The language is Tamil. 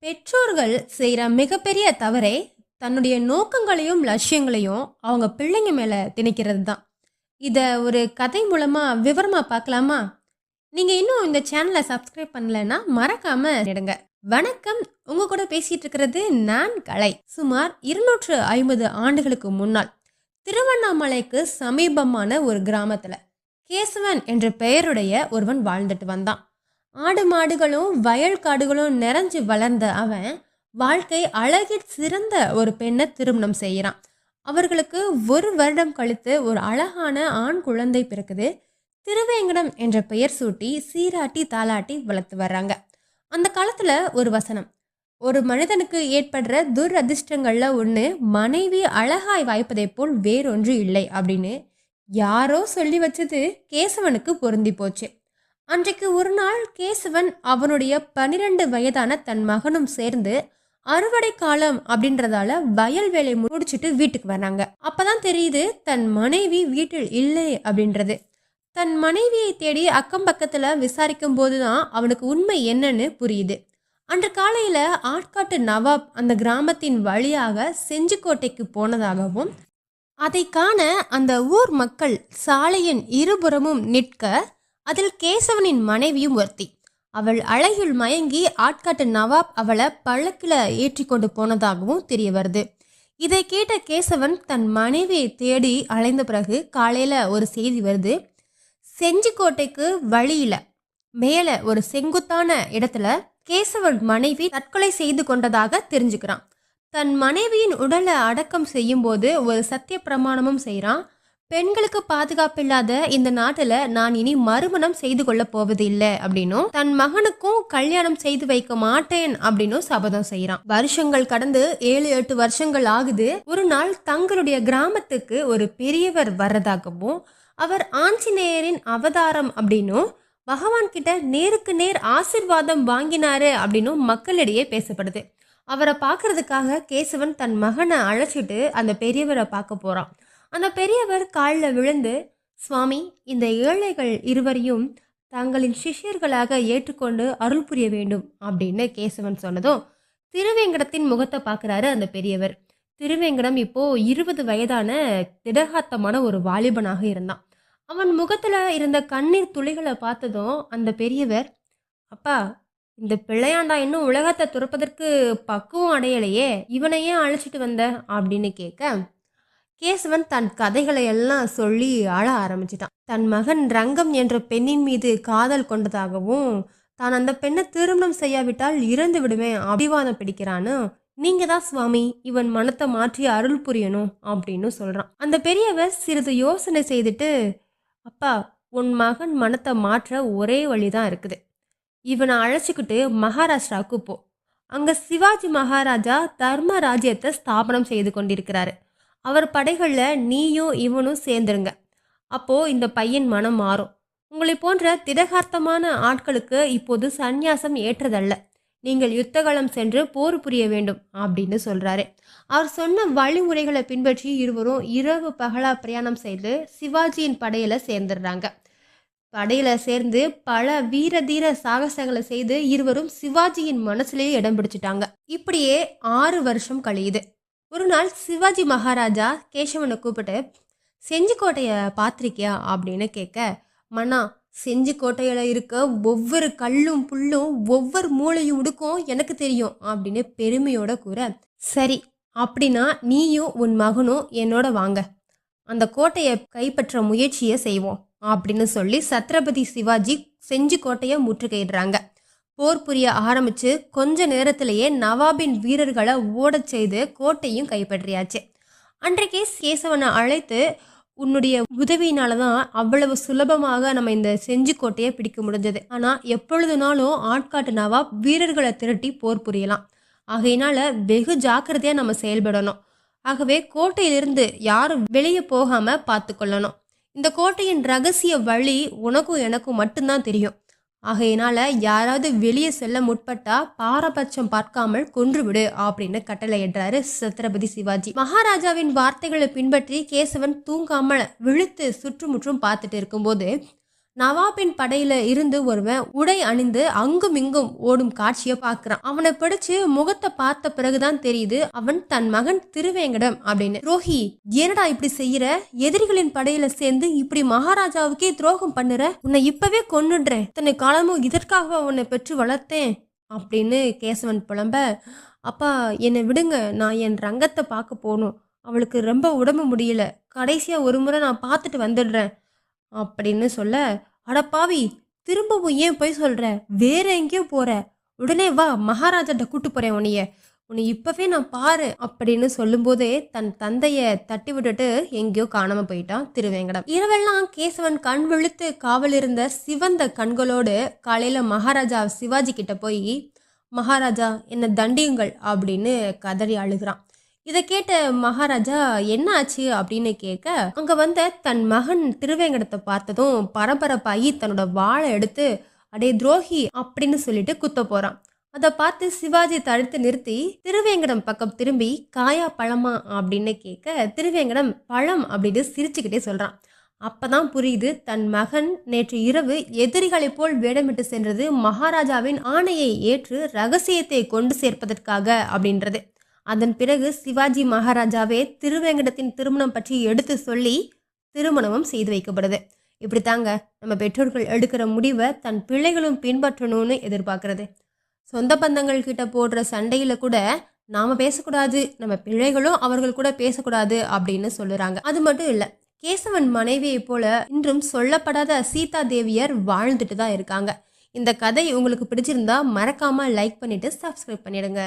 பெற்றோர்கள் செய்கிற மிகப்பெரிய தவறே தன்னுடைய நோக்கங்களையும் லட்சியங்களையும் அவங்க பிள்ளைங்க மேலே திணிக்கிறது தான். இதை ஒரு கதை மூலமாக விவரமாக பார்க்கலாமா? நீங்கள் இன்னும் இந்த சேனலை சப்ஸ்கிரைப் பண்ணலைன்னா மறக்காம எடுங்க. வணக்கம், உங்க கூட பேசிட்டு இருக்கிறது நான் கலை. சுமார் 250 ஆண்டுகளுக்கு முன்னால் திருவண்ணாமலைக்கு சமீபமான ஒரு கிராமத்தில் கேசவன் என்ற பெயருடைய ஒருவன் வாழ்ந்துட்டு வந்தான். ஆடு மாடுகளும் வயல் காடுகளும் நிறைஞ்சு வளர்ந்த அவன் வாழ்க்கை அழகில் சிறந்த ஒரு பெண்ணை திருமணம் செய்கிறான். அவர்களுக்கு ஒரு வருடம் கழித்து ஒரு அழகான ஆண் குழந்தை பிறக்குது. திருவேங்கடம் என்ற பெயர் சூட்டி சீராட்டி தாலாட்டி வளர்த்து வர்றாங்க. அந்த காலத்துல ஒரு வசனம், ஒரு மனிதனுக்கு ஏற்படுற துரதிர்ஷ்டங்கள்ல ஒன்று மனைவி அழகாய் வாய்ப்பதை போல் வேறொன்று இல்லை அப்படின்னு யாரோ சொல்லி வச்சது கேசவனுக்கு பொருந்தி போச்சு. அன்றைக்கு ஒரு நாள் கேசவன் அவனுடைய 12 வயதான தன் மகனும் சேர்ந்து அறுவடை காலம் அப்படின்றதால வயல் வேலை முடிச்சுட்டு வீட்டுக்கு வராங்க. அப்பதான் தெரியுது தன் மனைவி வீட்டில் இல்லை அப்படின்றது. தன் மனைவியை தேடி அக்கம் பக்கத்துல விசாரிக்கும் போதுதான் அவனுக்கு உண்மை என்னன்னு புரியுது. அன்று காலையில ஆட்காட்டு நவாப் அந்த கிராமத்தின் வழியாக செஞ்சிக்கோட்டைக்கு போனதாகவும் அதை காண அந்த ஊர் மக்கள் சாலையின் இருபுறமும் நிற்க அதில் கேசவனின் மனைவியும் ஒருத்தி. அவள் அழகில் மயங்கி ஆட்காட்டு நவாப் அவளை பல்லக்கில் ஏற்றி கொண்டு போனதாகவும் தெரிய வருது. இதை கேட்ட கேசவன் தன் மனைவியை தேடி அலைந்த பிறகு காலையில ஒரு செய்தி வருது. செஞ்சிக்கோட்டைக்கு வழியில மேல ஒரு செங்குத்தான இடத்துல கேசவன் மனைவி தற்கொலை செய்து கொண்டதாக தெரிஞ்சுக்கிறான். தன் மனைவியின் உடலை அடக்கம் செய்யும் போது ஒரு சத்திய பிரமாணமும் செய்கிறான். பெண்களுக்கு பாதுகாப்பில்லாத இந்த நாட்டுல நான் இனி மறுமணம் செய்து கொள்ள போவது இல்லை அப்படின்னும் தன் மகனுக்கும் கல்யாணம் செய்து வைக்க மாட்டேன் அப்படின்னு சபதம் செய்யறான். வருஷங்கள் கடந்து 7-8 வருஷங்கள் ஆகுது. ஒரு நாள் தங்களுடைய கிராமத்துக்கு ஒரு பெரியவர் வர்றதாகவும் அவர் ஆஞ்சநேயரின் அவதாரம் அப்படின்னும் பகவான் கிட்ட நேருக்கு நேர் ஆசிர்வாதம் வாங்கினாரு அப்படின்னும் மக்களிடையே பேசப்படுது. அவரை பார்க்கறதுக்காக கேசவன் தன் மகனை அழைச்சிட்டு அந்த பெரியவரை பார்க்க போறான். அந்த பெரியவர் காலில் விழுந்து, சுவாமி, இந்த ஏழைகள் இருவரையும் தங்களின் சிஷ்யர்களாக ஏற்றுக்கொண்டு அருள் புரிய வேண்டும் அப்படின்னு கேசவன் சொன்னதும் திருவேங்கடத்தின் முகத்தை பார்க்குறாரு அந்த பெரியவர். திருவேங்கடம் இப்போ 20 வயதான திடகாத்தமான ஒரு வாலிபனாக இருந்தான். அவன் முகத்துல இருந்த கண்ணீர் துளிகளை பார்த்ததும் அந்த பெரியவர், அப்பா, இந்த பிள்ளையாண்டா இன்னும் உலகத்தை துறப்பதற்கு பக்குவம் அடையலையே, இவனையே அழைச்சிட்டு வந்த அப்படின்னு கேட்க கேசவன் தன் கதைகளை எல்லாம் சொல்லி அழ ஆரம்பிச்சிட்டான். தன் மகன் ரங்கம் என்ற பெண்ணின் மீது காதல் கொண்டதாகவும் தான் அந்த பெண்ணை திருமணம் செய்யாவிட்டால் இறந்து விடுவேன் அபிவாதம் பிடிக்கிறான்னு, நீங்க தான் சுவாமி இவன் மனத்தை மாற்றி அருள் புரியணும் அப்படின்னு சொல்றான். அந்த பெரியவர் சிறிது யோசனை செய்துட்டு, அப்பா, உன் மகன் மனத்தை மாற்ற ஒரே வழிதான் இருக்குது. இவனை அழைச்சிக்கிட்டு மகாராஷ்டிராவுக்கு போ. அங்க சிவாஜி மகாராஜா தர்ம ராஜ்யத்தை ஸ்தாபனம் செய்து கொண்டிருக்கிறாரு. அவர் படைகள்ல நீயும் இவனும் சேர்ந்துருங்க. அப்போ இந்த பையன் மனம் மாறும். உங்களை போன்ற திடகார்த்தமான ஆட்களுக்கு இப்போது சந்நியாசம் ஏற்றதல்ல. நீங்கள் யுத்தகலம் சென்று போர் புரிய வேண்டும் அப்படின்னு சொல்றாரு. அவர் சொன்ன வழிமுறைகளை பின்பற்றி இருவரும் இரவு பகலா பிரயாணம் செய்து சிவாஜியின் படையில சேர்ந்துடுறாங்க. படையில சேர்ந்து பல வீர தீர சாகசங்களை செய்து இருவரும் சிவாஜியின் மனசுலேயே இடம் பிடிச்சிட்டாங்க. இப்படியே 6 வருஷம் கழியுது. ஒரு நாள் சிவாஜி மகாராஜா கேசவனை கூப்பிட்டு, செஞ்சிக்கோட்டைய பார்த்திருக்கியா அப்படின்னு கேட்க, மன்னா, செஞ்சிக்கோட்டையில இருக்க ஒவ்வொரு கல்லும் புல்லும் ஒவ்வொரு மூளையும் உடுக்கும் எனக்கு தெரியும் அப்படின்னு பெருமையோட கூற, சரி, அப்படின்னா நீயும் உன் மகனும் என்னோட வாங்க, அந்த கோட்டையை கைப்பற்ற முயற்சியை செய்வோம் அப்படின்னு சொல்லி சத்ரபதி சிவாஜி செஞ்சிக்கோட்டையை முற்றுகையிடுறாங்க. போர் புரிய ஆரம்பிச்சு கொஞ்ச நேரத்திலேயே நவாபின் வீரர்களை ஓடச் செய்து கோட்டையும் கைப்பற்றியாச்சு. அன்றைக்கே கேசவனை அழைத்து, உன்னுடைய உதவியினாலதான் அவ்வளவு சுலபமாக நம்ம இந்த செஞ்சிக்கோட்டையை பிடிக்க முடிஞ்சது. ஆனா எப்பொழுதுனாலும் ஆட்காட்டு நவாப் வீரர்களை திரட்டி போர் புரியலாம். ஆகையினால வெகு ஜாக்கிரதையா நம்ம செயல்படணும். ஆகவே கோட்டையிலிருந்து யாரும் வெளியே போகாம பார்த்து கொள்ளணும். இந்த கோட்டையின் ரகசிய வழி உனக்கும் எனக்கும் மட்டும்தான் தெரியும். ஆகையினால யாராவது வெளியே செல்ல முற்பட்டா பாரபட்சம் பார்க்காமல் கொன்றுவிடு அப்படின்னு கட்டளையிடுறாரு சத்ரபதி சிவாஜி. மகாராஜாவின் வார்த்தைகளை பின்பற்றி கேசவன் தூங்காமல் விழுத்து சுற்றுமுற்றும் பார்த்துட்டு இருக்கும்போது நவாபின் படையில இருந்து ஒருவன் உடை அணிந்து அங்கும் இங்கும் ஓடும் காட்சிய பாக்குறான். அவனை பிடிச்சு முகத்தை பார்த்த பிறகுதான் தெரியுது அவன் தன் மகன் திருவேங்கடம் அப்படின்னு. துரோகி, ஏனடா இப்படி செய்யற? எதிரிகளின் படையில சேர்ந்து இப்படி மகாராஜாவுக்கே துரோகம் பண்ணுற? உன்னை இப்பவே கொன்னுடுறேன். இத்தனை காலமும் இதற்காக உன்னை பெற்று வளர்த்தேன் அப்படின்னு கேசவன் புலம்ப, அப்பா என்னை விடுங்க, நான் என் ரங்கத்தை பார்க்க போகணும். அவளுக்கு ரொம்ப உடம்பு முடியல, கடைசியா ஒரு முறை நான் பார்த்துட்டு வந்துடுறேன் அப்படின்னு சொல்ல, அடப்பாவி, திரும்பவும் ஏன் போய் சொல்ற? வேற எங்கேயோ போற? உடனே வா, மகாராஜாட்ட கூட்டு போறேன் உன்னை இப்பவே நான் பாரு அப்படின்னு சொல்லும் போதே தன் தந்தைய தட்டி விட்டுட்டு எங்கேயோ காணாம போயிட்டான் திருவேங்கடம். இரவெல்லாம் கேசவன் கண் விழுத்து காவல் இருந்த சிவந்த கண்களோடு காலையில மகாராஜா சிவாஜி கிட்ட போய், மகாராஜா என்னை தண்டியுங்கள் அப்படின்னு கதறி அழுகிறான். இதை கேட்ட மகாராஜா என்ன ஆச்சு அப்படின்னு கேட்க, அங்க வந்த தன் மகன் திருவேங்கடத்தை பார்த்ததும் பரபரப்பாகி தன்னோட வாளை எடுத்து, அடே துரோகி அப்படின்னு சொல்லிட்டு குத்த போறான். அதை பார்த்து சிவாஜி தடுத்து நிறுத்தி திருவேங்கடம் பக்கம் திரும்பி, காயா பழமா அப்படின்னு கேட்க, திருவேங்கடம் பழம் அப்படின்னு சிரிச்சுக்கிட்டே சொல்றான். அப்பதான் புரியுது தன் மகன் நேற்று இரவு எதிரிகளை போல் வேடமிட்டு சென்றது மகாராஜாவின் ஆணையை ஏற்று ரகசியத்தை கொண்டு சேர்ப்பதற்காக அப்படின்றது. அதன் பிறகு சிவாஜி மகாராஜாவே திருவேங்கடத்தின் திருமணம் பற்றி எடுத்து சொல்லி திருமணமும் செய்து வைக்கப்படுது. இப்படித்தாங்க நம்ம பெற்றோர்கள் எடுக்கிற முடிவை தன் பிள்ளைகளும் பின்பற்றணும்னு எதிர்பார்க்கறது. சொந்த பந்தங்கள் கிட்ட போடுற சண்டையில கூட நாம பேசக்கூடாது, நம்ம பிள்ளைகளும் அவர்கள் கூட பேசக்கூடாது அப்படின்னு சொல்லுறாங்க. அது மட்டும் இல்ல, கேசவன் மனைவியை போல இன்றும் சொல்லப்படாத சீதா தேவியர் வாழ்ந்துட்டு தான் இருக்காங்க. இந்த கதை உங்களுக்கு பிடிச்சிருந்தா மறக்காம லைக் பண்ணிட்டு சப்ஸ்கிரைப் பண்ணிடுங்க.